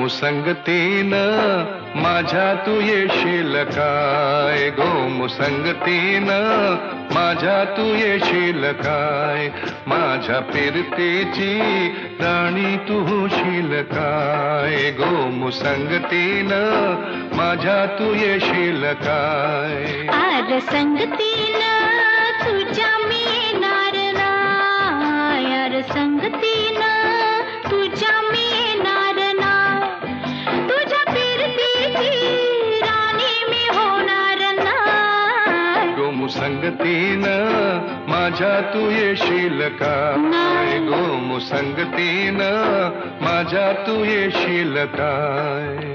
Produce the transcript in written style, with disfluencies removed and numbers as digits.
गोमुसंगतीनं माझ्या तू येशील काय, गोमुसंगतीनं माझ्या तू येशील काय, माझ्या फिरतीची राणी तू होशील काय, गोमुसंगतीनं माझ्या तू येशील काय. आर संगतीनं तुझ्या मी येणार नाय, आर संगतीनं तुझ्या मी येणार नाय, तुझ्या फिरतीची राणी मी होणार नाय. गोमुसंगतीनं माझ्या तू येशील काय, गोमुसंगतीनं माझ्या तू येशील काय.